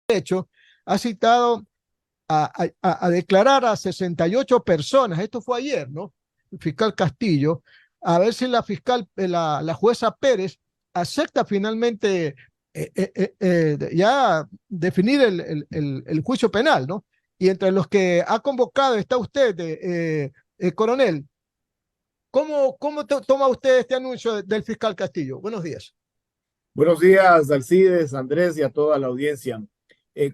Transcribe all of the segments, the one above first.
hecho, ha citado a declarar a 68 personas, esto fue ayer, ¿no? El fiscal Castillo, a ver si la jueza Pérez acepta finalmente ya definir el juicio penal, ¿no? Y entre los que ha convocado está usted, coronel. ¿Cómo toma usted este anuncio del fiscal Castillo? Buenos días. Buenos días, Alcides, Andrés y a toda la audiencia.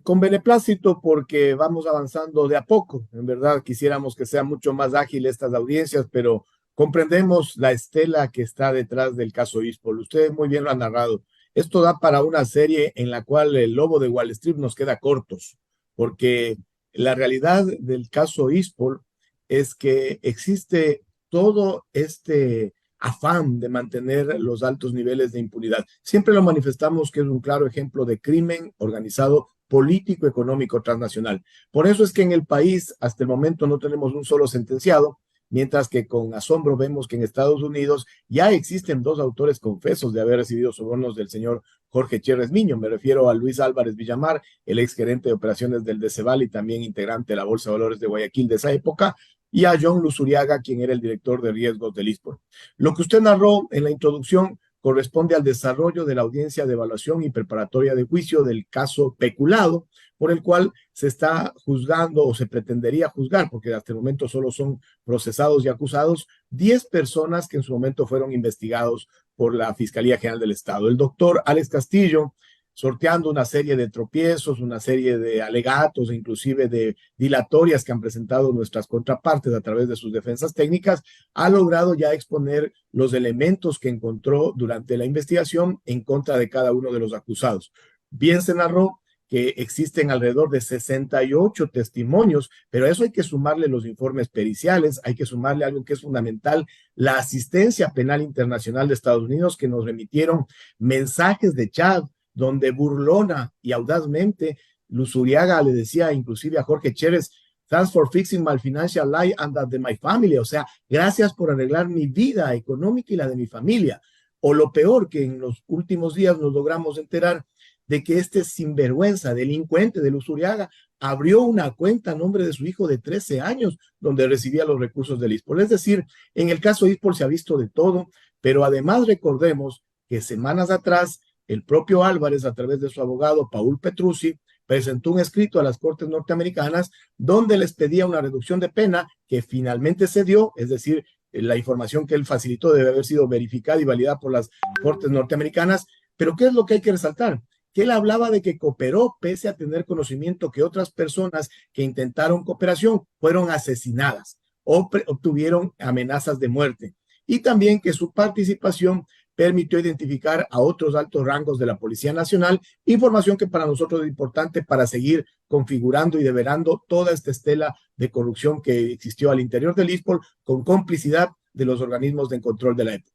Con beneplácito porque vamos avanzando de a poco. En verdad, quisiéramos que sean mucho más ágiles estas audiencias, pero comprendemos la estela que está detrás del caso Ispol. Usted muy bien lo ha narrado. Esto da para una serie en la cual el lobo de Wall Street nos queda cortos, porque la realidad del caso Ispol es que existe todo este afán de mantener los altos niveles de impunidad. Siempre lo manifestamos que es un claro ejemplo de crimen organizado político, económico, transnacional. Por eso es que en el país hasta el momento no tenemos un solo sentenciado, mientras que con asombro vemos que en Estados Unidos ya existen dos autores confesos de haber recibido sobornos del señor Jorge Cherres Miño. Me refiero a Luis Álvarez Villamar, el exgerente de operaciones del DECEVAL y también integrante de la Bolsa de Valores de Guayaquil de esa época, y a John Luzuriaga, quien era el director de riesgos del ISPOR. Lo que usted narró en la introducción corresponde al desarrollo de la audiencia de evaluación y preparatoria de juicio del caso peculado, por el cual se está juzgando o se pretendería juzgar, porque hasta el momento solo son procesados y acusados 10 personas que en su momento fueron investigados por la Fiscalía General del Estado. El doctor Alex Castillo, sorteando una serie de tropiezos, una serie de alegatos, inclusive de dilatorias que han presentado nuestras contrapartes a través de sus defensas técnicas, ha logrado ya exponer los elementos que encontró durante la investigación en contra de cada uno de los acusados. Bien se narró que existen alrededor de 68 testimonios, pero a eso hay que sumarle los informes periciales, hay que sumarle algo que es fundamental, la asistencia penal internacional de Estados Unidos, que nos remitieron mensajes de chat donde burlona y audazmente Luzuriaga le decía inclusive a Jorge Cherres: "Thanks for fixing my financial life and that de my family", o sea, gracias por arreglar mi vida económica y la de mi familia. O lo peor, que en los últimos días nos logramos enterar de que este sinvergüenza, delincuente de Luzuriaga, abrió una cuenta a nombre de su hijo de 13 años, donde recibía los recursos del ISPOL. Es decir, en el caso ISPOL se ha visto de todo, pero además recordemos que semanas atrás el propio Álvarez, a través de su abogado Paul Petrucci, presentó un escrito a las Cortes norteamericanas donde les pedía una reducción de pena que finalmente se dio, es decir, la información que él facilitó debe haber sido verificada y validada por las Cortes norteamericanas. Pero ¿qué es lo que hay que resaltar? Que él hablaba de que cooperó pese a tener conocimiento que otras personas que intentaron cooperación fueron asesinadas o obtuvieron amenazas de muerte, y también que su participación permitió identificar a otros altos rangos de la Policía Nacional, información que para nosotros es importante para seguir configurando y develando toda esta estela de corrupción que existió al interior del ISPOL con complicidad de los organismos de control de la época.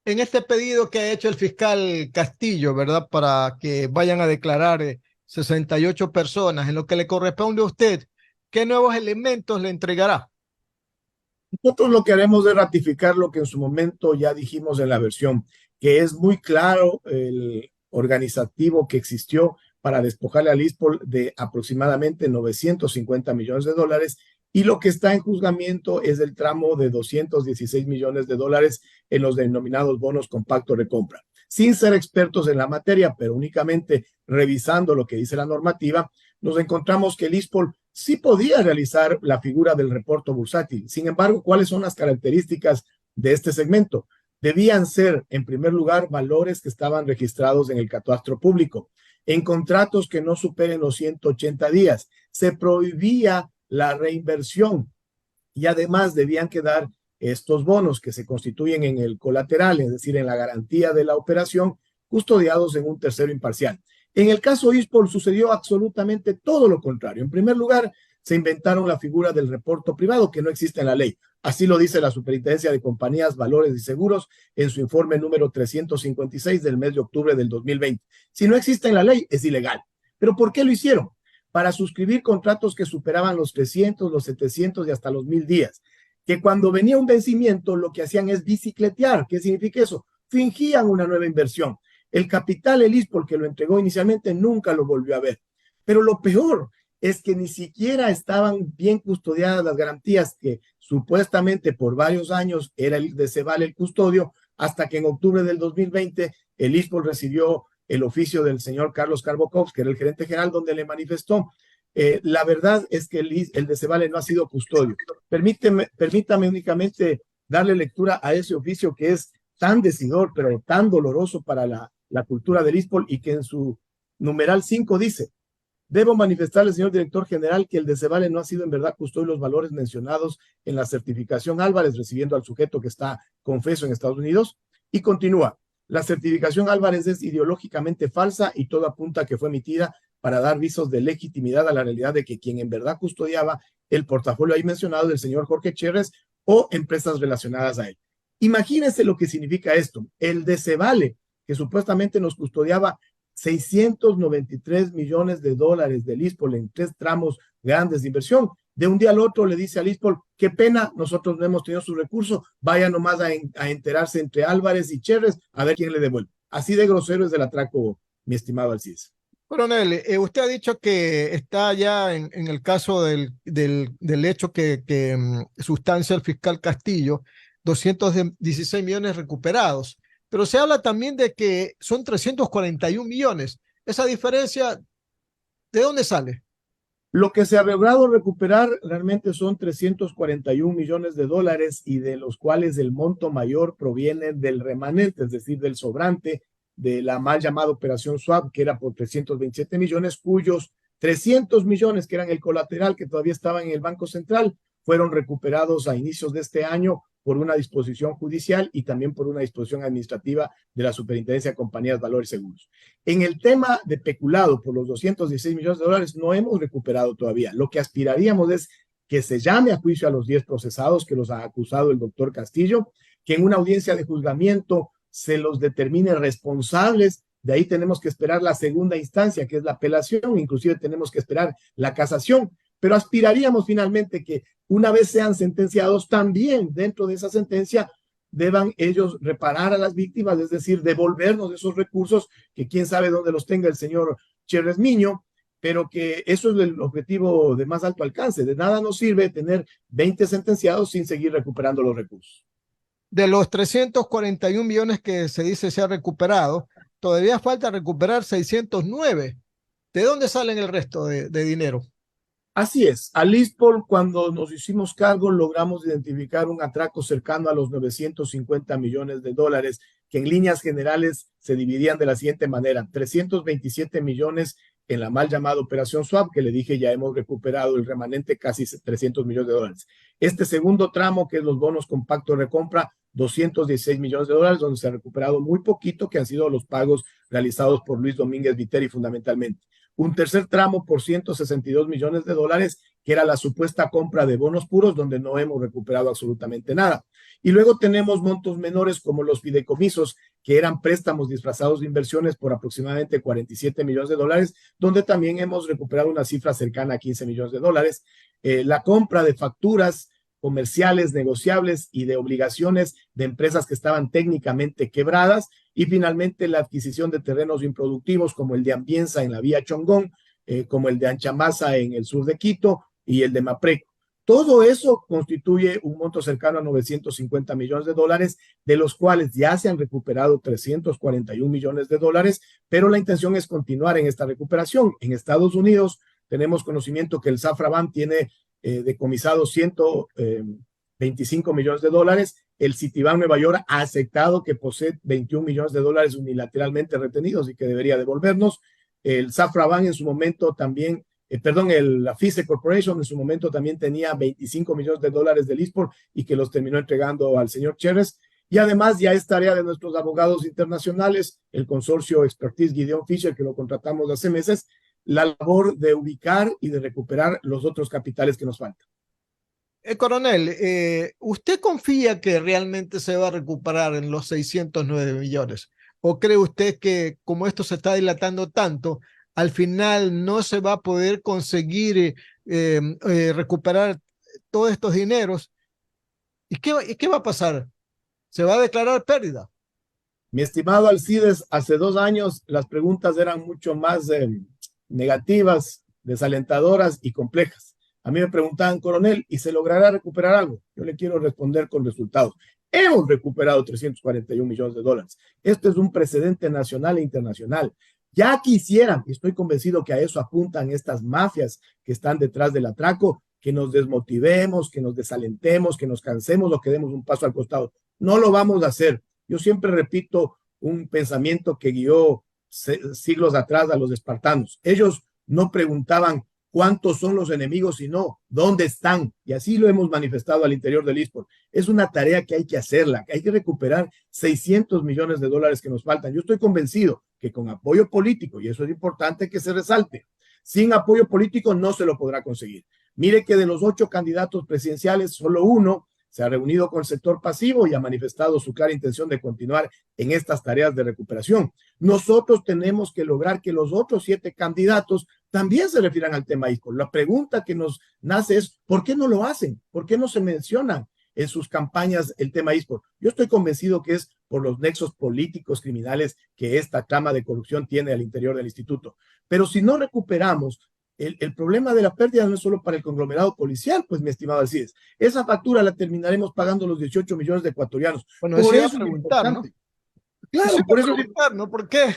En este pedido que ha hecho el fiscal Castillo, ¿verdad? Para que vayan a declarar 68 personas, en lo que le corresponde a usted, ¿qué nuevos elementos le entregará? Nosotros lo que haremos es ratificar lo que en su momento ya dijimos en la versión, que es muy claro el organizativo que existió para despojarle al ISPOL de aproximadamente 950 millones de dólares, y lo que está en juzgamiento es el tramo de 216 millones de dólares en los denominados bonos con pacto de compra. Sin ser expertos en la materia, pero únicamente revisando lo que dice la normativa, nos encontramos que el ISPOL sí podía realizar la figura del reporto bursátil. Sin embargo, ¿cuáles son las características de este segmento? Debían ser, en primer lugar, valores que estaban registrados en el catastro público, en contratos que no superen los 180 días. Se prohibía la reinversión y además debían quedar estos bonos que se constituyen en el colateral, es decir, en la garantía de la operación, custodiados en un tercero imparcial. En el caso ISPOL sucedió absolutamente todo lo contrario. En primer lugar, se inventaron la figura del reporto privado, que no existe en la ley. Así lo dice la Superintendencia de Compañías, Valores y Seguros en su informe número 356 del mes de octubre del 2020. Si no existe en la ley, es ilegal. ¿Pero por qué lo hicieron? Para suscribir contratos que superaban los 300, los 700 y hasta los 1000 días. Que cuando venía un vencimiento, lo que hacían es bicicletear. ¿Qué significa eso? Fingían una nueva inversión. El capital, el ISPOL, que lo entregó inicialmente, nunca lo volvió a ver. Pero lo peor es que ni siquiera estaban bien custodiadas las garantías que supuestamente por varios años era el de Ceval el custodio, hasta que en octubre del 2020 el ISPOL recibió el oficio del señor Carlos Carbocox, que era el gerente general, donde le manifestó, la verdad es que el de Cevale no ha sido custodio. Permítame únicamente darle lectura a ese oficio que es tan decidor, pero tan doloroso para la cultura del ISPOL, y que en su numeral 5 dice: debo manifestarle, señor director general, que el de Cevale no ha sido en verdad custodio de los valores mencionados en la certificación Álvarez, recibiendo al sujeto que está confeso en Estados Unidos. Y continúa: la certificación Álvarez es ideológicamente falsa y todo apunta a que fue emitida para dar visos de legitimidad a la realidad de que quien en verdad custodiaba el portafolio ahí mencionado del señor Jorge Cherres o empresas relacionadas a él. Imagínense lo que significa esto. El de Cevale, que supuestamente nos custodiaba 693 millones de dólares del ISPOL en 3 tramos grandes de inversión, de un día al otro le dice al ISPOL: qué pena, nosotros no hemos tenido su recurso, vaya nomás a enterarse entre Álvarez y Cherres a ver quién le devuelve. Así de grosero es el atraco, mi estimado Alcides. Coronel, usted ha dicho que está ya en el caso del hecho que sustancia el fiscal Castillo, 216 millones recuperados, pero se habla también de que son 341 millones. Esa diferencia, ¿de dónde sale? Lo que se ha logrado recuperar realmente son 341 millones de dólares, y de los cuales el monto mayor proviene del remanente, es decir, del sobrante de la mal llamada operación swap, que era por 327 millones, cuyos 300 millones, que eran el colateral que todavía estaba en el Banco Central, fueron recuperados a inicios de este año por una disposición judicial y también por una disposición administrativa de la Superintendencia de Compañías, Valores y Seguros. En el tema de peculado por los 216 millones de dólares no hemos recuperado todavía. Lo que aspiraríamos es que se llame a juicio a los 10 procesados que los ha acusado el doctor Castillo, que en una audiencia de juzgamiento se los determine responsables. De ahí tenemos que esperar la segunda instancia, que es la apelación, inclusive tenemos que esperar la casación, pero aspiraríamos finalmente que una vez sean sentenciados, también dentro de esa sentencia deban ellos reparar a las víctimas, es decir, devolvernos esos recursos que quién sabe dónde los tenga el señor Cherres Miño, pero que eso es el objetivo de más alto alcance. De nada nos sirve tener 20 sentenciados sin seguir recuperando los recursos. De los 341 millones que se dice se ha recuperado, todavía falta recuperar 609. ¿De dónde salen el resto de dinero? Así es, al ISPOL, cuando nos hicimos cargo, logramos identificar un atraco cercano a los 950 millones de dólares, que en líneas generales se dividían de la siguiente manera: 327 millones en la mal llamada operación swap, que le dije ya hemos recuperado el remanente, casi 300 millones de dólares. Este segundo tramo, que es los bonos con pacto de recompra, 216 millones de dólares, donde se ha recuperado muy poquito, que han sido los pagos realizados por Luis Domínguez Viteri fundamentalmente. Un tercer tramo por 162 millones de dólares, que era la supuesta compra de bonos puros, donde no hemos recuperado absolutamente nada. Y luego tenemos montos menores como los fideicomisos, que eran préstamos disfrazados de inversiones por aproximadamente 47 millones de dólares, donde también hemos recuperado una cifra cercana a 15 millones de dólares. La compra de facturas comerciales negociables y de obligaciones de empresas que estaban técnicamente quebradas, y finalmente la adquisición de terrenos improductivos como el de Ambienza en la vía Chongón, como el de Anchamasa en el sur de Quito y el de Mapreco. Todo eso constituye un monto cercano a 950 millones de dólares, de los cuales ya se han recuperado 341 millones de dólares, pero la intención es continuar en esta recuperación. En Estados Unidos tenemos conocimiento que el Safra tiene decomisado 125 millones de dólares. El Citibank Nueva York ha aceptado que posee 21 millones de dólares unilateralmente retenidos y que debería devolvernos. El Safra en su momento también, la FICE Corporation en su momento también tenía 25 millones de dólares del ISPOR y que los terminó entregando al señor Cherres. Y además ya es tarea de nuestros abogados internacionales, el consorcio Expertise Gideon Fisher, que lo contratamos hace meses, la labor de ubicar y de recuperar los otros capitales que nos faltan. Coronel, ¿usted confía que realmente se va a recuperar en los 609 millones? ¿O cree usted que como esto se está dilatando tanto, al final no se va a poder conseguir recuperar todos estos dineros? ¿Y qué va a pasar? ¿Se va a declarar pérdida? Mi estimado Alcides, hace 2 años las preguntas eran mucho más negativas, desalentadoras y complejas. A mí me preguntaban, coronel, ¿y se logrará recuperar algo? Yo le quiero responder con resultados. Hemos recuperado 341 millones de dólares. Esto es un precedente nacional e internacional. Ya quisieran, y estoy convencido que a eso apuntan estas mafias que están detrás del atraco, que nos desmotivemos, que nos desalentemos, que nos cansemos o que demos un paso al costado. No lo vamos a hacer. Yo siempre repito un pensamiento que guió siglos atrás a los espartanos. Ellos no preguntaban cuántos son los enemigos, sino dónde están. Y así lo hemos manifestado al interior del eSport. Es una tarea que hay que hacerla, que hay que recuperar 600 millones de dólares que nos faltan. Yo estoy convencido que con apoyo político, y eso es importante que se resalte, sin apoyo político no se lo podrá conseguir. Mire que de los 8 candidatos presidenciales, solo uno se ha reunido con el sector pasivo y ha manifestado su clara intención de continuar en estas tareas de recuperación. Nosotros tenemos que lograr que los otros 7 candidatos también se refieran al tema eSport. La pregunta que nos nace es, ¿por qué no lo hacen? ¿Por qué no se mencionan en sus campañas el tema eSport? Yo estoy convencido que es por los nexos políticos criminales que esta trama de corrupción tiene al interior del instituto. Pero si no recuperamos, el problema de la pérdida no es solo para el conglomerado policial, pues mi estimado Alcides, esa factura la terminaremos pagando los 18 millones de ecuatorianos. Bueno, Por eso eso es es preguntar, ¿no? importante. Claro, por eso preguntar, ¿no? ¿Por qué?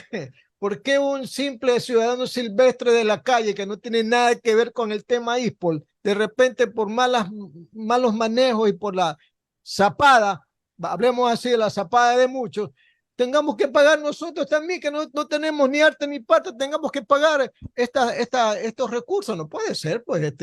¿Por qué un simple ciudadano silvestre de la calle que no tiene nada que ver con el tema eSport, de repente por malos manejos y por la zapada, hablemos así de la zapada de muchos, tengamos que pagar nosotros también, que no tenemos ni arte ni parte, tengamos que pagar estos recursos? No puede ser, pues,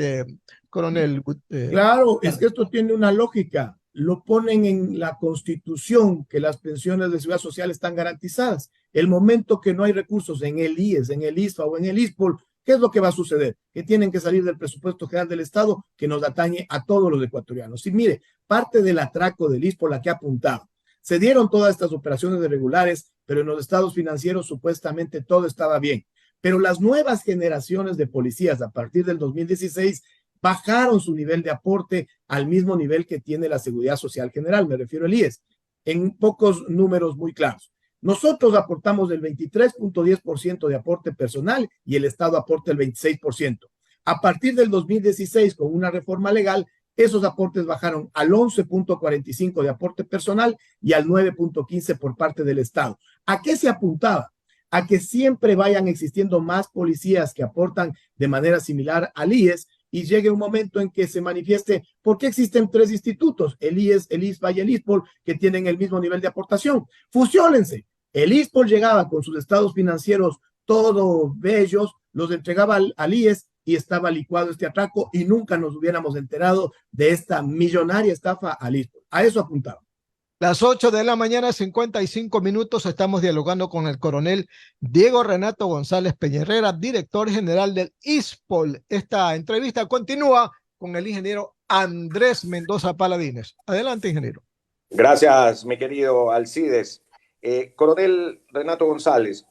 coronel. Claro, es que esto tiene una lógica. Lo ponen en la Constitución que las pensiones de seguridad social están garantizadas. El momento que no hay recursos en el IES, en el ISFA o en el ISPOL, ¿qué es lo que va a suceder? Que tienen que salir del presupuesto general del Estado que nos atañe a todos los ecuatorianos. Y mire, parte del atraco del ISPOL a que apuntaba. Se dieron todas estas operaciones irregulares, pero en los estados financieros supuestamente todo estaba bien. Pero las nuevas generaciones de policías a partir del 2016 bajaron su nivel de aporte al mismo nivel que tiene la Seguridad Social General, me refiero al IES, en pocos números muy claros. Nosotros aportamos el 23.10% de aporte personal y el Estado aporta el 26%. A partir del 2016, con una reforma legal, esos aportes bajaron al 11.45% de aporte personal y al 9.15% por parte del Estado. ¿A qué se apuntaba? A que siempre vayan existiendo más policías que aportan de manera similar al IES y llegue un momento en que se manifieste por qué existen 3 institutos, el IES, el ISFA y el ISPOL, que tienen el mismo nivel de aportación. Fusiónense. El ISPOL llegaba con sus estados financieros todos bellos, los entregaba al IES y estaba licuado este atraco y nunca nos hubiéramos enterado de esta millonaria estafa al ISPOL. A eso apuntaba. Las 8 de la mañana, 55 minutos, estamos dialogando con el coronel Diego Renato González Peñerrera, director general del ISPOL. Esta entrevista continúa con el ingeniero Andrés Mendoza Paladines. Adelante, ingeniero. Gracias, mi querido Alcides. Coronel Renato González,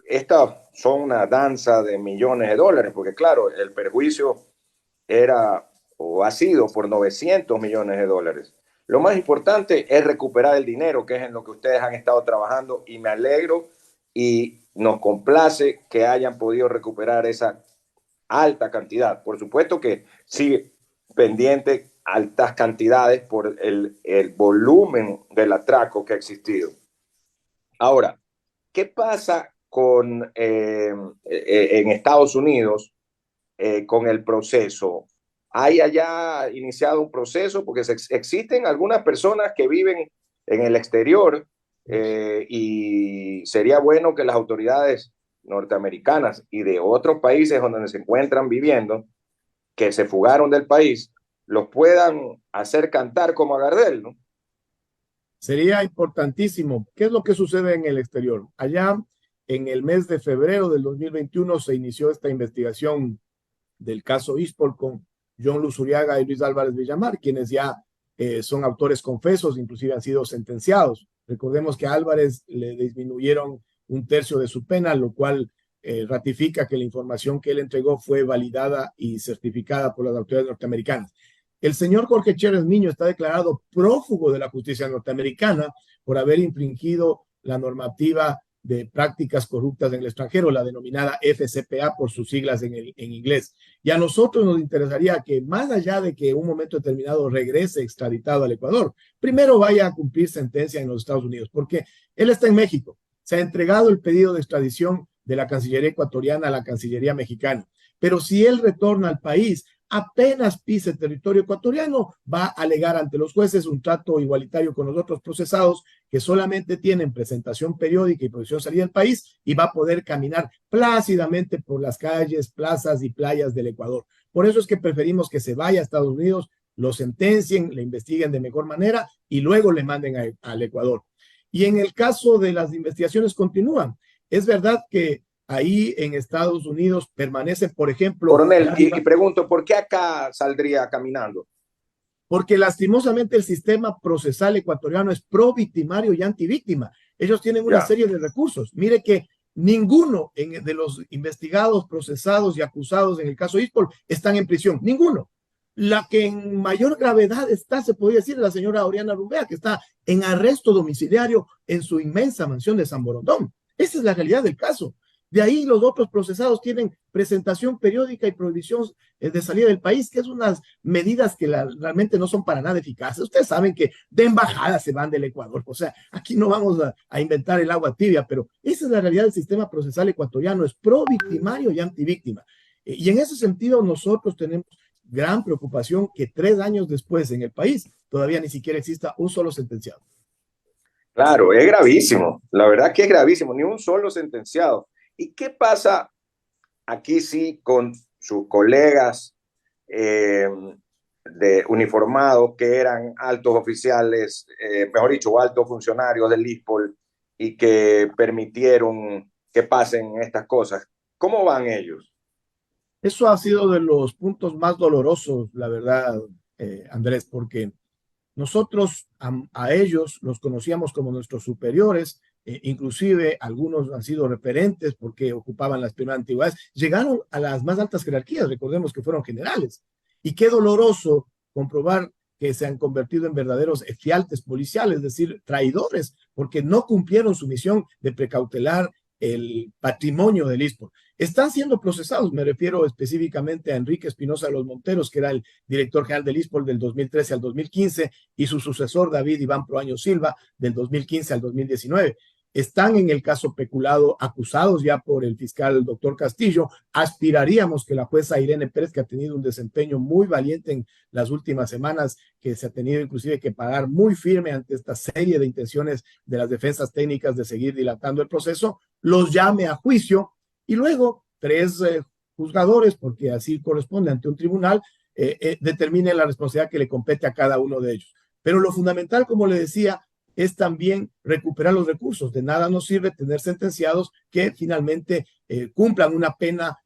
estas son una danza de millones de dólares, porque claro, el perjuicio era o ha sido por 900 millones de dólares. Lo más importante es recuperar el dinero, que es en lo que ustedes han estado trabajando, y me alegro y nos complace que hayan podido recuperar esa alta cantidad. Por supuesto que sigue pendiente altas cantidades por el volumen del atraco que ha existido. Ahora, ¿qué pasa en Estados Unidos con el proceso? ¿Hay allá iniciado un proceso? Porque existen algunas personas que viven en el exterior y sería bueno que las autoridades norteamericanas y de otros países donde se encuentran viviendo, que se fugaron del país, los puedan hacer cantar como a Gardel, ¿no? Sería importantísimo. ¿Qué es lo que sucede en el exterior? Allá en el mes de febrero del 2021 se inició esta investigación del caso ISPOL con John Luz Uriaga y Luis Álvarez Villamar, quienes ya son autores confesos, inclusive han sido sentenciados. Recordemos que a Álvarez le disminuyeron 1/3 de su pena, lo cual ratifica que la información que él entregó fue validada y certificada por las autoridades norteamericanas. El señor Jorge Chérez Miño está declarado prófugo de la justicia norteamericana por haber infringido la normativa de prácticas corruptas en el extranjero, la denominada FCPA por sus siglas en inglés. Y a nosotros nos interesaría que, más allá de que en un momento determinado regrese extraditado al Ecuador, primero vaya a cumplir sentencia en los Estados Unidos, porque él está en México. Se ha entregado el pedido de extradición de la Cancillería ecuatoriana a la Cancillería mexicana. Pero si él retorna al país, apenas pise territorio ecuatoriano, va a alegar ante los jueces un trato igualitario con los otros procesados que solamente tienen presentación periódica y prohibición de salida del país, y va a poder caminar plácidamente por las calles, plazas y playas del Ecuador. Por eso es que preferimos que se vaya a Estados Unidos, lo sentencien, le investiguen de mejor manera y luego le manden al Ecuador. Y en el caso de las investigaciones continúan. Es verdad que ahí en Estados Unidos permanece, por ejemplo... Coronel, y pregunto, ¿por qué acá saldría caminando? Porque lastimosamente el sistema procesal ecuatoriano es pro-victimario y antivíctima. Ellos tienen una serie de recursos. Mire que ninguno de los investigados, procesados y acusados en el caso ISPOL están en prisión. Ninguno. La que en mayor gravedad está, se podría decir, la señora Oriana Rumbea, que está en arresto domiciliario en su inmensa mansión de San Borondón. Esa es la realidad del caso. De ahí los otros procesados tienen presentación periódica y prohibición de salida del país, que es unas medidas que realmente no son para nada eficaces. Ustedes saben que de embajada se van del Ecuador. O sea, aquí no vamos a inventar el agua tibia, pero esa es la realidad del sistema procesal ecuatoriano. Es pro-victimario y antivíctima. Y en ese sentido nosotros tenemos gran preocupación que 3 años después en el país todavía ni siquiera exista un solo sentenciado. Claro, es gravísimo. La verdad que es gravísimo. Ni un solo sentenciado. ¿Y qué pasa aquí sí con sus colegas de uniformados que eran altos oficiales, mejor dicho, altos funcionarios del ISPOL y que permitieron que pasen estas cosas? ¿Cómo van ellos? Eso ha sido de los puntos más dolorosos, la verdad, Andrés, porque nosotros a ellos los conocíamos como nuestros superiores, inclusive algunos han sido referentes porque ocupaban las primeras antigüedades, llegaron a las más altas jerarquías, recordemos que fueron generales, y qué doloroso comprobar que se han convertido en verdaderos efialtes policiales, es decir, traidores, porque no cumplieron su misión de precautelar el patrimonio del ISPOL. Están siendo procesados, me refiero específicamente a Enrique Espinosa de los Monteros, que era el director general del ISPOL del 2013 al 2015, y su sucesor David Iván Proaño Silva del 2015 al 2019. Están en el caso peculado acusados ya por el fiscal doctor Castillo. Aspiraríamos que la jueza Irene Pérez, que ha tenido un desempeño muy valiente en las últimas semanas, que se ha tenido inclusive que parar muy firme ante esta serie de intenciones de las defensas técnicas de seguir dilatando el proceso, los llame a juicio y luego 3 juzgadores, porque así corresponde ante un tribunal, determinen la responsabilidad que le compete a cada uno de ellos. Pero lo fundamental, como le decía, es también recuperar los recursos. De nada nos sirve tener sentenciados que finalmente cumplan una pena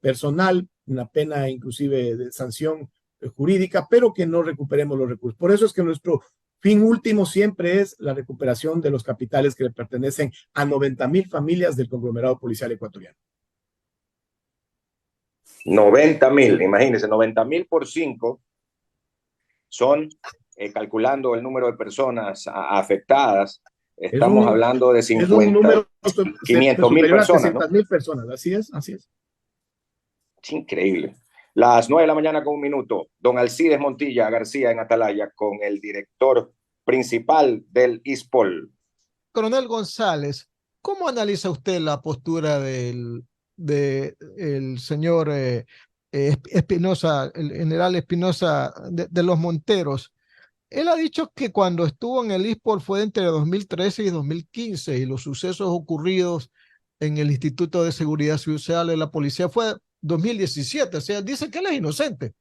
personal, una pena inclusive de sanción jurídica, pero que no recuperemos los recursos. Por eso es que nuestro fin último siempre es la recuperación de los capitales que le pertenecen a 90,000 familias del conglomerado policial ecuatoriano. 90,000, imagínense, 90,000 por 5 son, calculando el número de personas afectadas, estamos hablando de 500,000 personas, ¿no? 300,000 personas, así es, así es. Es increíble. Las 9 de la mañana con 1 minuto, don Alcides Montilla García en Atalaya con el director principal del ISPOL. Coronel González, ¿cómo analiza usted la postura del señor Espinosa, el general Espinosa de los Monteros? Él ha dicho que cuando estuvo en el ISPOL fue entre 2013 y 2015 y los sucesos ocurridos en el Instituto de Seguridad Social de la Policía fue 2017, o sea, dice que él es inocente.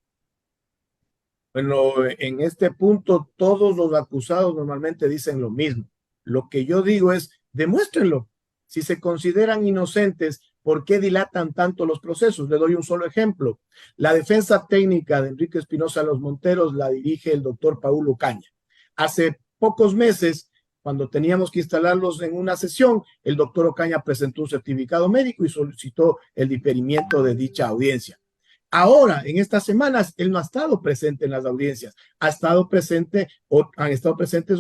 Bueno, en este punto todos los acusados normalmente dicen lo mismo. Lo que yo digo es, demuéstrenlo. Si se consideran inocentes, ¿por qué dilatan tanto los procesos? Le doy un solo ejemplo. La defensa técnica de Enrique Espinosa de los Monteros la dirige el doctor Paulo Caña. Hace pocos meses, cuando teníamos que instalarlos en una sesión, el doctor Ocaña presentó un certificado médico y solicitó el diferimiento de dicha audiencia. Ahora, en estas semanas, él no ha estado presente en las audiencias, han estado presentes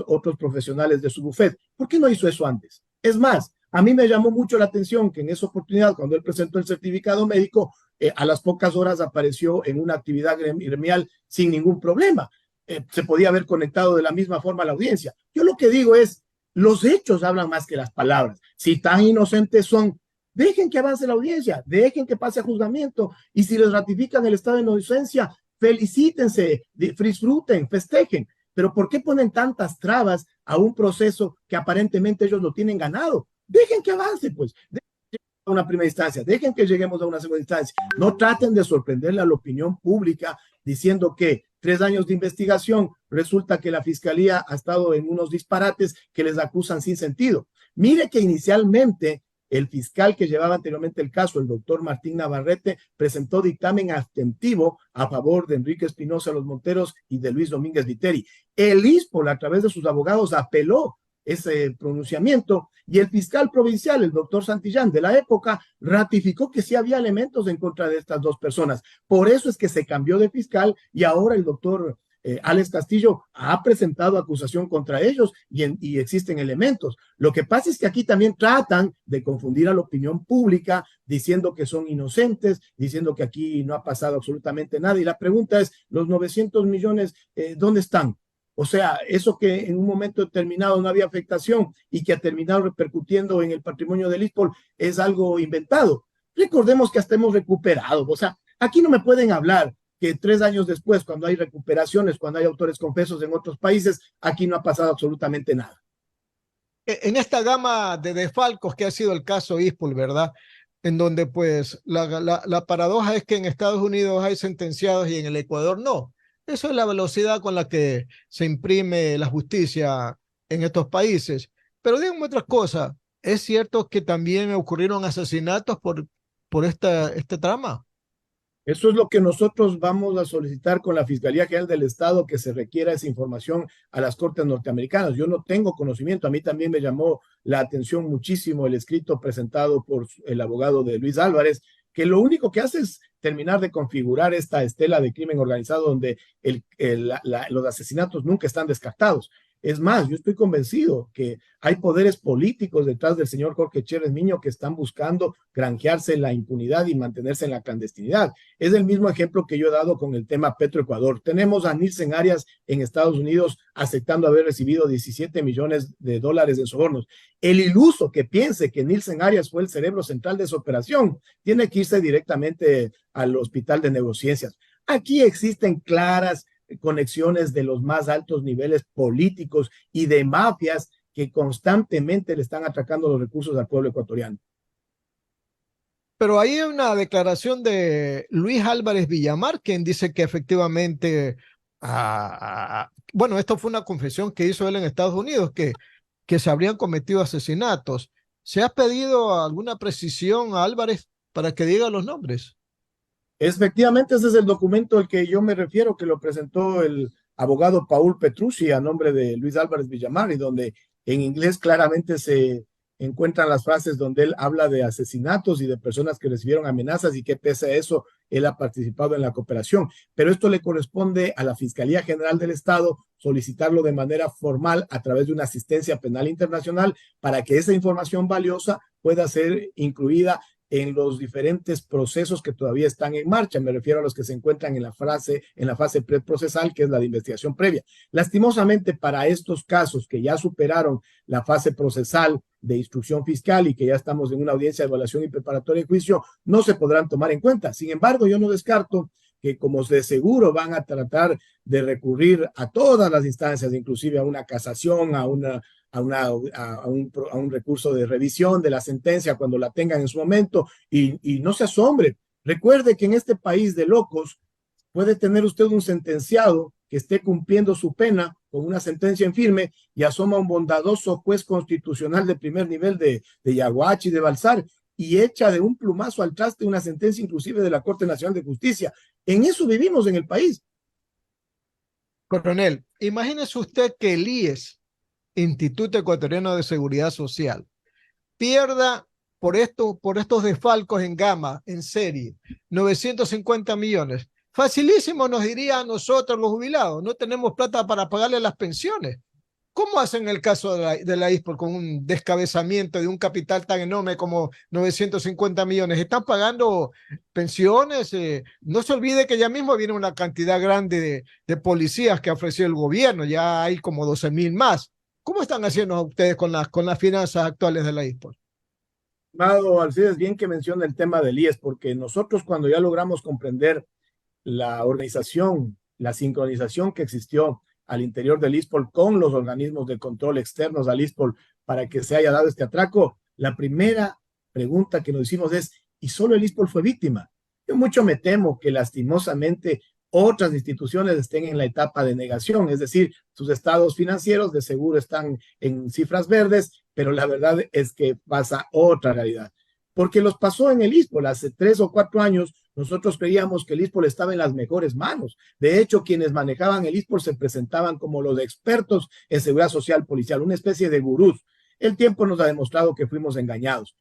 otros profesionales de su bufete. ¿Por qué no hizo eso antes? Es más, A mí me llamó mucho la atención que en esa oportunidad, cuando él presentó el certificado médico, a las pocas horas apareció en una actividad gremial sin ningún problema. Se podía haber conectado de la misma forma a la audiencia. Yo lo que digo es, los hechos hablan más que las palabras. Si tan inocentes son, dejen que avance la audiencia, dejen que pase a juzgamiento, y si les ratifican el estado de inocencia, felicítense, disfruten, festejen. Pero ¿por qué ponen tantas trabas a un proceso que aparentemente ellos lo tienen ganado? Dejen que avance, pues. Dejen que lleguemos a una primera instancia, dejen que lleguemos a una segunda instancia. No traten de sorprenderle a la opinión pública diciendo que 3 años de investigación resulta que la fiscalía ha estado en unos disparates que les acusan sin sentido. Mire que inicialmente el fiscal que llevaba anteriormente el caso, el doctor Martín Navarrete, presentó dictamen abstentivo a favor de Enrique Espinosa Los Monteros y de Luis Domínguez Viteri. El ISPOL, a través de sus abogados, apeló ese pronunciamiento, y el fiscal provincial, el doctor Santillán, de la época, ratificó que sí había elementos en contra de estas dos personas. Por eso es que se cambió de fiscal, y ahora el doctor Alex Castillo ha presentado acusación contra ellos, y existen elementos. Lo que pasa es que aquí también tratan de confundir a la opinión pública diciendo que son inocentes, diciendo que aquí no ha pasado absolutamente nada, y la pregunta es, ¿los 900 millones dónde están? O sea, eso que en un momento determinado no había afectación y que ha terminado repercutiendo en el patrimonio del ISPOL es algo inventado. Recordemos que hasta hemos recuperado. O sea, aquí no me pueden hablar que 3 años después, cuando hay recuperaciones, cuando hay autores confesos en otros países, aquí no ha pasado absolutamente nada. En esta gama de desfalcos que ha sido el caso ISPOL, ¿verdad? En donde pues la paradoja es que en Estados Unidos hay sentenciados y en el Ecuador no. Eso es la velocidad con la que se imprime la justicia en estos países. Pero díganme otra cosa, ¿es cierto que también ocurrieron asesinatos por esta trama? Eso es lo que nosotros vamos a solicitar con la Fiscalía General del Estado, que se requiera esa información a las Cortes norteamericanas. Yo no tengo conocimiento, a mí también me llamó la atención muchísimo el escrito presentado por el abogado de Luis Álvarez, que lo único que hace es terminar de configurar esta estela de crimen organizado donde los asesinatos nunca están descartados. Es más, yo estoy convencido que hay poderes políticos detrás del señor Jorge Chérez Miño que están buscando granjearse la impunidad y mantenerse en la clandestinidad. Es el mismo ejemplo que yo he dado con el tema Petroecuador. Tenemos a Nielsen Arias en Estados Unidos aceptando haber recibido 17 millones de dólares en sobornos. El iluso que piense que Nielsen Arias fue el cerebro central de esa operación tiene que irse directamente al hospital de neurociencias. Aquí existen claras conexiones de los más altos niveles políticos y de mafias que constantemente le están atracando los recursos al pueblo ecuatoriano. Pero hay una declaración de Luis Álvarez Villamar, quien dice que efectivamente, bueno, esto fue una confesión que hizo él en Estados Unidos, que se habrían cometido asesinatos. ¿Se ha pedido alguna precisión a Álvarez para que diga los nombres? Efectivamente, ese es el documento al que yo me refiero, que lo presentó el abogado Paul Petrucci a nombre de Luis Álvarez Villamar, y donde en inglés claramente se encuentran las frases donde él habla de asesinatos y de personas que recibieron amenazas, y que pese a eso él ha participado en la cooperación. Pero esto le corresponde a la Fiscalía General del Estado solicitarlo de manera formal a través de una asistencia penal internacional para que esa información valiosa pueda ser incluida en los diferentes procesos que todavía están en marcha. Me refiero a los que se encuentran en la fase preprocesal, que es la de investigación previa. Lastimosamente, para estos casos que ya superaron la fase procesal de instrucción fiscal y que ya estamos en una audiencia de evaluación y preparatoria de juicio, no se podrán tomar en cuenta. Sin embargo, yo no descarto que, como de seguro van a tratar de recurrir a todas las instancias, inclusive a una casación, a un recurso de revisión de la sentencia cuando la tengan en su momento, y no se asombre. Recuerde que en este país de locos puede tener usted un sentenciado que esté cumpliendo su pena con una sentencia en firme, y asoma un bondadoso juez constitucional de primer nivel de Yaguachi, de Balsar, y echa de un plumazo al traste una sentencia inclusive de la Corte Nacional de Justicia. En eso vivimos en el país. Coronel, imagínese usted que el IES, Instituto Ecuatoriano de Seguridad Social, pierda por estos desfalcos en gama, en serie, 950 millones. Facilísimo nos diría a nosotros los jubilados, no tenemos plata para pagarle las pensiones. ¿Cómo hacen el caso de la ISPOL con un descabezamiento de un capital tan enorme como 950 millones? ¿Están pagando pensiones? No se olvide que ya mismo viene una cantidad grande de policías que ha ofrecido el gobierno. Ya hay como 12,000 más. ¿Cómo están haciendo ustedes con las finanzas actuales de la ISPOL? Amado Alcides, bien que menciona el tema del IES, porque nosotros cuando ya logramos comprender la organización, la sincronización que existió al interior del ISPOL con los organismos de control externos al ISPOL para que se haya dado este atraco, la primera pregunta que nos hicimos es, ¿y solo el ISPOL fue víctima? Yo mucho me temo que lastimosamente otras instituciones estén en la etapa de negación, es decir, sus estados financieros de seguro están en cifras verdes, pero la verdad es que pasa otra realidad. Porque los pasó en el ISPOL hace 3 o 4 años. Nosotros creíamos que el ISPOL estaba en las mejores manos. De hecho, quienes manejaban el ISPOL se presentaban como los expertos en seguridad social policial, una especie de gurús. El tiempo nos ha demostrado que fuimos engañados.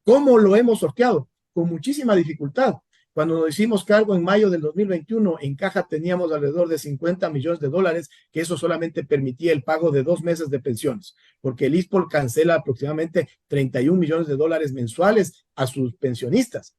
¿Cómo lo hemos sorteado? Con muchísima dificultad. Cuando nos hicimos cargo en mayo del 2021, en caja teníamos alrededor de 50 millones de dólares, que eso solamente permitía el pago de 2 meses de pensiones, porque el ISPOL cancela aproximadamente 31 millones de dólares mensuales a sus pensionistas.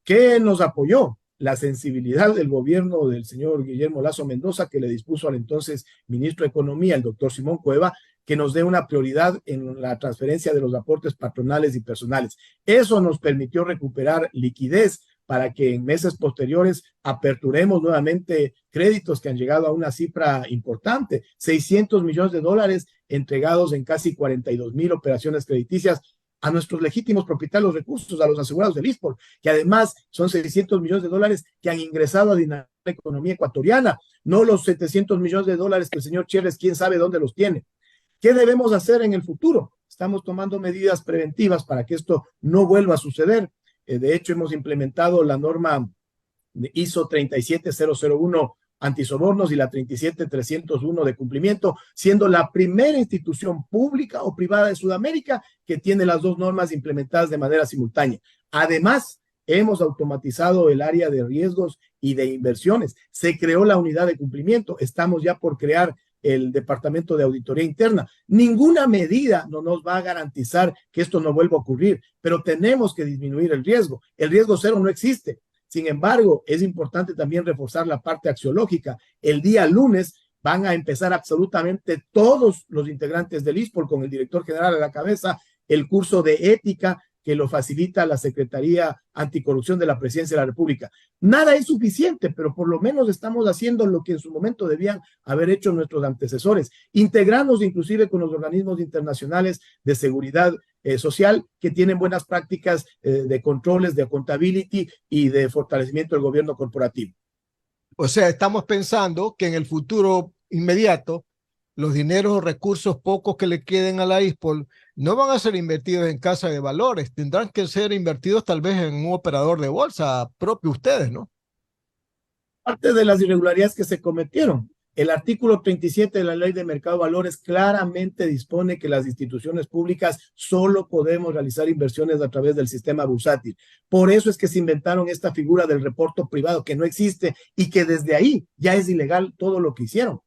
¿Qué nos apoyó? La sensibilidad del gobierno del señor Guillermo Lasso Mendoza, que le dispuso al entonces ministro de Economía, el doctor Simón Cueva, que nos dé una prioridad en la transferencia de los aportes patronales y personales. Eso nos permitió recuperar liquidez para que en meses posteriores aperturemos nuevamente créditos que han llegado a una cifra importante, 600 millones de dólares entregados en casi 42,000 operaciones crediticias a nuestros legítimos propietarios de los recursos, a los asegurados del ISPOL, que además son 600 millones de dólares que han ingresado a dinamizar la economía ecuatoriana, no los 700 millones de dólares que el señor Chérez, quién sabe dónde los tiene. ¿Qué debemos hacer en el futuro? Estamos tomando medidas preventivas para que esto no vuelva a suceder. De hecho, hemos implementado la norma ISO 37001 antisobornos y la 37301 de cumplimiento, siendo la primera institución pública o privada de Sudamérica que tiene las dos normas implementadas de manera simultánea. Además, hemos automatizado el área de riesgos y de inversiones. Se creó la unidad de cumplimiento. Estamos ya por crear el Departamento de Auditoría Interna. Ninguna medida no nos va a garantizar que esto no vuelva a ocurrir, pero tenemos que disminuir el riesgo. El riesgo cero no existe. Sin embargo, es importante también reforzar la parte axiológica. El día lunes van a empezar absolutamente todos los integrantes del ISPOL, con el director general a la cabeza, el curso de ética que lo facilita la Secretaría Anticorrupción de la Presidencia de la República. Nada es suficiente, pero por lo menos estamos haciendo lo que en su momento debían haber hecho nuestros antecesores, integrarnos inclusive con los organismos internacionales de seguridad social que tienen buenas prácticas de controles, de accountability y de fortalecimiento del gobierno corporativo. O sea, estamos pensando que en el futuro inmediato los dineros o recursos pocos que le queden a la ISPOL no van a ser invertidos en casa de valores, tendrán que ser invertidos tal vez en un operador de bolsa propio ustedes, ¿no? Parte de las irregularidades que se cometieron. El artículo 37 de la Ley de Mercado de Valores claramente dispone que las instituciones públicas solo podemos realizar inversiones a través del sistema bursátil. Por eso es que se inventaron esta figura del reporto privado que no existe y que desde ahí ya es ilegal todo lo que hicieron.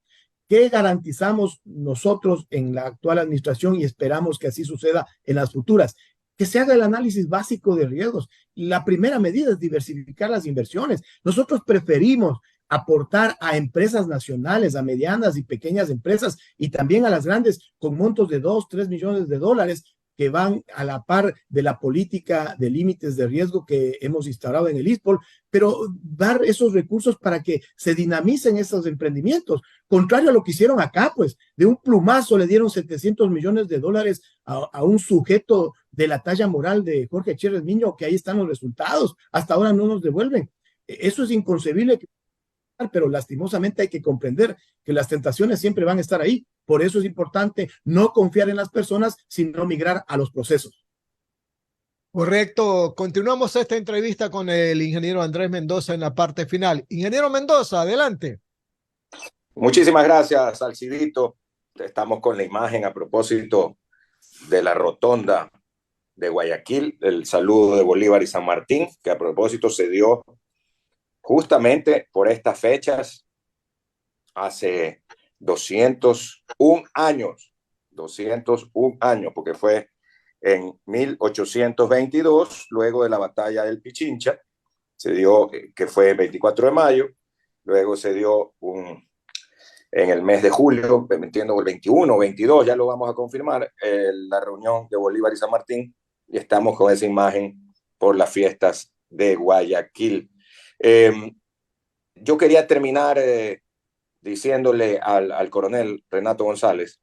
¿Qué garantizamos nosotros en la actual administración y esperamos que así suceda en las futuras? Que se haga el análisis básico de riesgos. La primera medida es diversificar las inversiones. Nosotros preferimos aportar a empresas nacionales, a medianas y pequeñas empresas y también a las grandes con montos de 2, 3 millones de dólares que van a la par de la política de límites de riesgo que hemos instaurado en el ISPOL, pero dar esos recursos para que se dinamicen esos emprendimientos. Contrario a lo que hicieron acá, pues de un plumazo le dieron 700 millones de dólares a un sujeto de la talla moral de Jorge Chérez Miño, que ahí están los resultados. Hasta ahora no nos devuelven. Eso es inconcebible, pero lastimosamente hay que comprender que las tentaciones siempre van a estar ahí. Por eso es importante no confiar en las personas, sino migrar a los procesos. Correcto. Continuamos esta entrevista con el ingeniero Andrés Mendoza en la parte final. Ingeniero Mendoza, adelante. Muchísimas gracias, Alcidito. Estamos con la imagen a propósito de la rotonda de Guayaquil, el saludo de Bolívar y San Martín, que a propósito se dio justamente por estas fechas, hace 201 años, 201 años, porque fue en 1822, luego de la batalla del Pichincha, se dio, que fue el 24 de mayo, luego se dio en el mes de julio, me entiendo, el 21 o 22, ya lo vamos a confirmar, la reunión de Bolívar y San Martín, y estamos con esa imagen por las fiestas de Guayaquil. Yo quería terminar diciéndole al coronel Renato González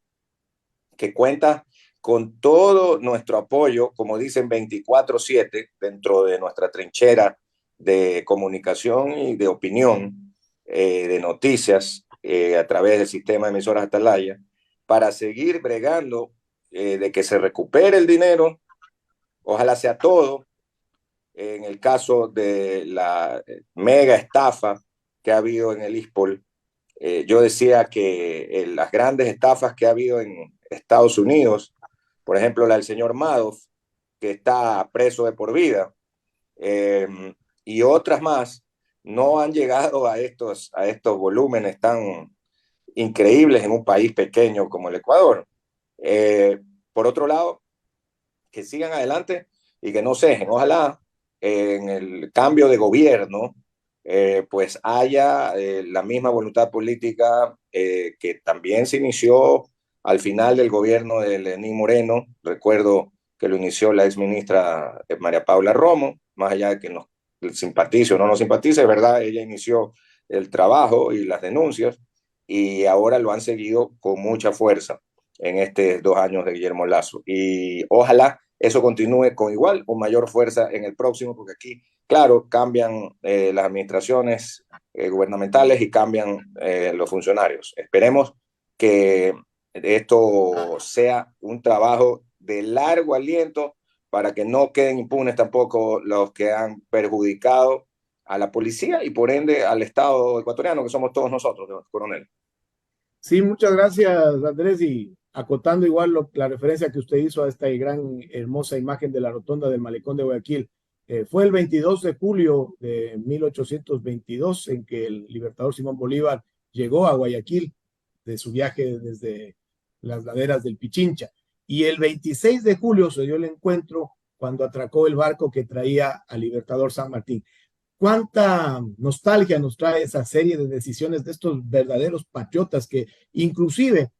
que cuenta con todo nuestro apoyo, como dicen 24/7, dentro de nuestra trinchera de comunicación y de opinión, de noticias, a través del sistema de emisoras Atalaya, para seguir bregando de que se recupere el dinero, ojalá sea todo. En el caso de la mega estafa que ha habido en el ISPOL, yo decía que las grandes estafas que ha habido en Estados Unidos, por ejemplo la del señor Madoff, que está preso de por vida, y otras más, no han llegado a estos volúmenes tan increíbles en un país pequeño como el Ecuador. Por otro lado, que sigan adelante y que no cejen. Ojalá en el cambio de gobierno pues haya la misma voluntad política que también se inició al final del gobierno de Lenín Moreno. Recuerdo que lo inició la exministra María Paula Romo, más allá de que nos simpatice o no nos simpatice, es verdad, ella inició el trabajo y las denuncias y ahora lo han seguido con mucha fuerza en estos 2 años de Guillermo Lasso. Y ojalá eso continúe con igual o mayor fuerza en el próximo, porque aquí, claro, cambian las administraciones gubernamentales y cambian los funcionarios. Esperemos que esto sea un trabajo de largo aliento para que no queden impunes tampoco los que han perjudicado a la policía y por ende al Estado ecuatoriano, que somos todos nosotros, coronel. Sí, muchas gracias, Andrés, y acotando igual la referencia que usted hizo a esta gran, hermosa imagen de la rotonda del Malecón de Guayaquil. Fue el 22 de julio de 1822 en que el libertador Simón Bolívar llegó a Guayaquil de su viaje desde las laderas del Pichincha. Y el 26 de julio se dio el encuentro cuando atracó el barco que traía al libertador San Martín. Cuánta nostalgia nos trae esa serie de decisiones de estos verdaderos patriotas que inclusive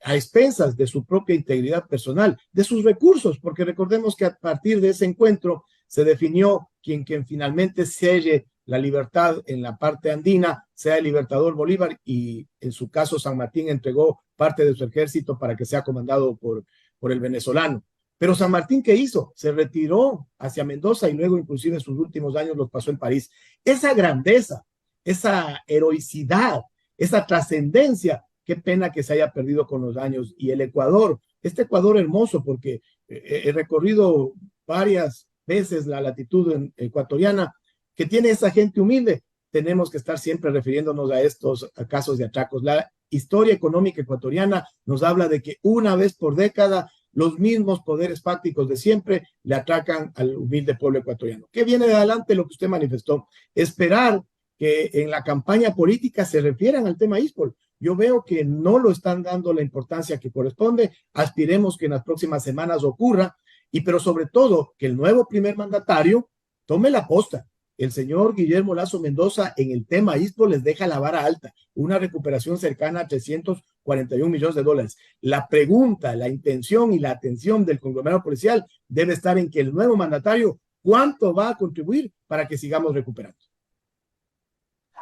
a expensas de su propia integridad personal, de sus recursos, porque recordemos que a partir de ese encuentro se definió quien finalmente selle la libertad en la parte andina, sea el libertador Bolívar, y en su caso San Martín entregó parte de su ejército para que sea comandado por el venezolano. Pero San Martín, ¿qué hizo? Se retiró hacia Mendoza y luego inclusive sus últimos años los pasó en París. Esa grandeza, esa heroicidad, esa trascendencia, qué pena que se haya perdido con los años. Y el Ecuador, este Ecuador hermoso, porque he recorrido varias veces la latitud ecuatoriana, que tiene esa gente humilde, tenemos que estar siempre refiriéndonos a estos casos de atracos. La historia económica ecuatoriana nos habla de que una vez por década los mismos poderes fácticos de siempre le atracan al humilde pueblo ecuatoriano. ¿Qué viene de adelante? Lo que usted manifestó, esperar que en la campaña política se refieran al tema ISPOL. Yo veo que no lo están dando la importancia que corresponde. Aspiremos que en las próximas semanas ocurra, pero sobre todo que el nuevo primer mandatario tome la posta. El señor Guillermo Lasso Mendoza en el tema ISPOL les deja la vara alta, una recuperación cercana a 341 millones de dólares. La pregunta, la intención y la atención del conglomerado policial debe estar en que el nuevo mandatario, ¿cuánto va a contribuir para que sigamos recuperando?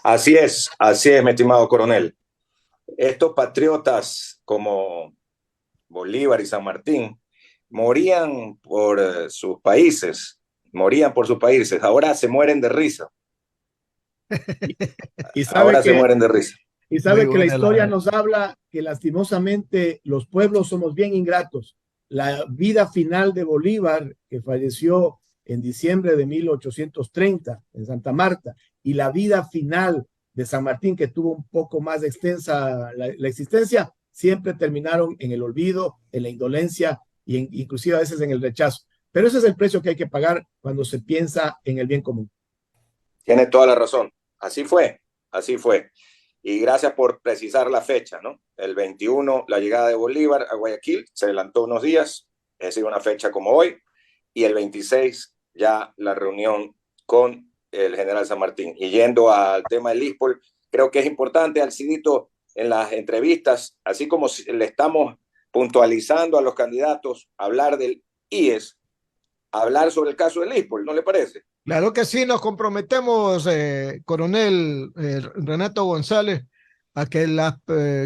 Así es, mi estimado coronel. Estos patriotas como Bolívar y San Martín morían por sus países, ahora se mueren de risa. Ahora se mueren de risa. Y sabe que la historia nos habla que lastimosamente los pueblos somos bien ingratos. La vida final de Bolívar, que falleció en diciembre de 1830 en Santa Marta, y la vida final de San Martín, que tuvo un poco más extensa la existencia, siempre terminaron en el olvido, en la indolencia y inclusive a veces en el rechazo. Pero ese es el precio que hay que pagar cuando se piensa en el bien común. Tiene toda la razón. Así fue, así fue. Y gracias por precisar la fecha, ¿no? El 21, la llegada de Bolívar a Guayaquil, se adelantó unos días, es decir, una fecha como hoy, y el 26 ya la reunión con el general San Martín. Y yendo al tema del ISPOL, creo que es importante, Alcidito, en las entrevistas, así como le estamos puntualizando a los candidatos, hablar del IES, hablar sobre el caso del ISPOL, ¿no le parece? Claro que sí, nos comprometemos, coronel Renato González, a que los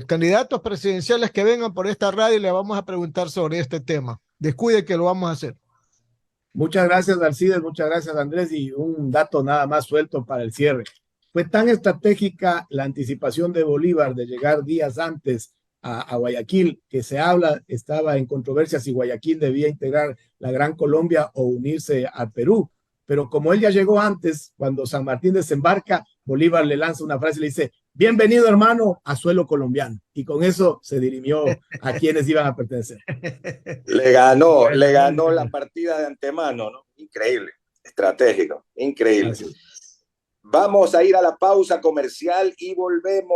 candidatos presidenciales que vengan por esta radio le vamos a preguntar sobre este tema. Descuide que lo vamos a hacer. Muchas gracias, Alcides, muchas gracias, Andrés, y un dato nada más suelto para el cierre. Fue tan estratégica la anticipación de Bolívar de llegar días antes a Guayaquil, que se habla, estaba en controversia si Guayaquil debía integrar la Gran Colombia o unirse a Perú. Pero como él ya llegó antes, cuando San Martín desembarca, Bolívar le lanza una frase y le dice: bienvenido, hermano, a suelo colombiano. Y con eso se dirimió a quienes iban a pertenecer. Le ganó la partida de antemano, ¿no? Increíble, estratégico, increíble. Vamos a ir a la pausa comercial y volvemos.